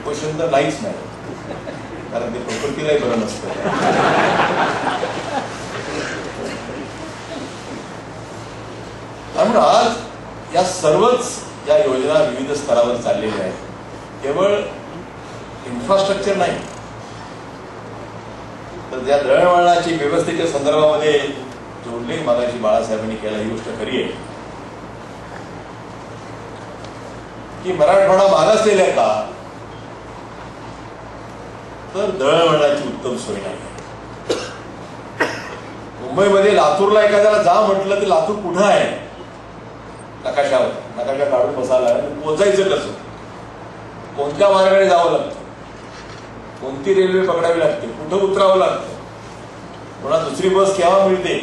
उपोषण तर नाहीच नाही, कारण ते प्रकृतीलाही बरं नसतं. त्यामुळे आज या सर्वच या योजना विविध स्तरावर चाललेल्या आहेत. केवळ इन्फ्रास्ट्रक्चर नाही, तर या दळणवळणाची व्यवस्थेच्या संदर्भामध्ये जोडले मागाशी बाळासाहेबांनी केला, ही गोष्ट खरी आहे की मराठवाडा मागासलेला आहे का, तर दळणवळणाची उत्तम सोय नाही. मुंबईमध्ये लातूरला एखाद्याला जा म्हटलं तर लातूर कुठं आहे, नकाशावर नकाशा काढून बसायला पोचायचं कसं, कोणत्या मार्गाने जावं लागतं, कोणती रेल्वे पकडावी लागते, कुठं उतरावं लागतं, पुन्हा दुसरी बस केव्हा मिळते,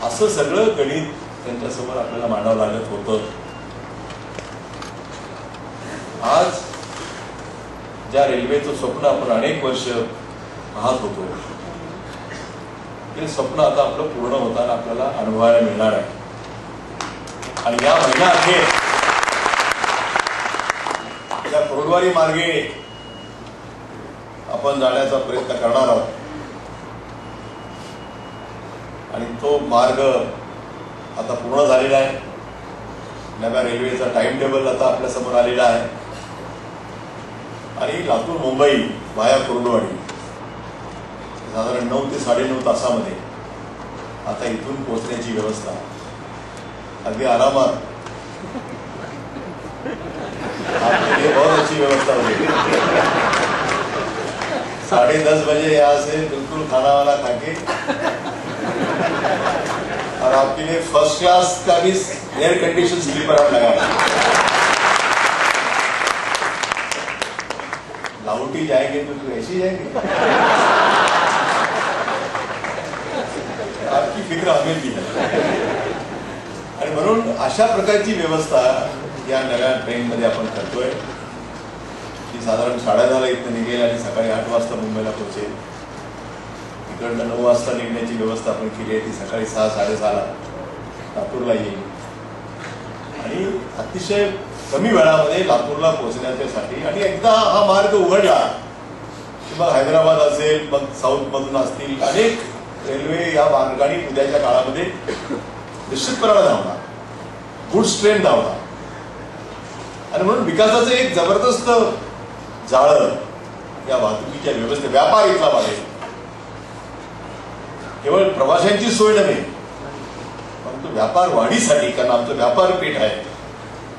असं सगळं गणित त्यांच्यासमोर आपल्याला मांडावं लागत होतं. आज ज्या रेल्वेचं स्वप्न आपण अनेक वर्ष पाहत होतो, ते स्वप्न आता आपलं पूर्ण होताना आपल्याला अनुभवायला मिळणार आहे. आणि या महिन्याअखेर या कोरोडवारी मार्गे आपण जाण्याचा प्रयत्न करणार आहोत. आणि तो मार्ग आता पूर्ण झालेला आहे. नव्या रेल्वेचा टाइम टेबल आता आपल्या समोर आलेला आहे. आणि लातूर मुंबई वाया कुर्डुवाडी साधारण 9 ते 9.5 तासामध्ये आता इथून पोहोचण्याची व्यवस्था अगदी आरामात आपके लिए बहुत अच्छी व्यवस्था होगी. 10:30 बजे यहाँ से बिल्कुल खाना वाना खा के और आपके लिए फर्स्ट क्लास का भी एयर कंडीशन स्लीपर हम लगाए. लाहौटी जाएंगे तो ऐसे ही जाएंगे. आपकी फिक्र हमें भी है. आणि म्हणून अशा प्रकारची व्यवस्था या नव्या ट्रेनमध्ये आपण करतोय. ती साधारण 10:30 इथं निघेल आणि सकाळी 8 वाजता मुंबईला पोहोचेल. इकडनं 9 वाजता निघण्याची व्यवस्था आपण केली आहे, ती सकाळी 6-6:30 लातूरला येईल. आणि अतिशय कमी वेळामध्ये लातूरला पोहोचण्यासाठी. आणि एकदा हा मार्ग उघडला की मग हैदराबाद असेल, मग साऊथ मधून असतील अनेक रेल्वे या मार्गाने उद्याच्या काळामध्ये निश्चितपणाने धावणार, गुड्स ट्रेन धावणार. आणि म्हणून विकासाचं एक जबरदस्त जाळं या वाहतुकीच्या व्यवस्थेत व्यापार इथला वाढेल. केवळ प्रवाशांची सोय नव्हे, परंतु व्यापार वाढीसाठी, कारण आमचं व्यापार पेठ आहे,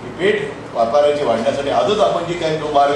ही पेठ व्यापाराची वाढण्यासाठी आजच आपण जी काही तो मार्ग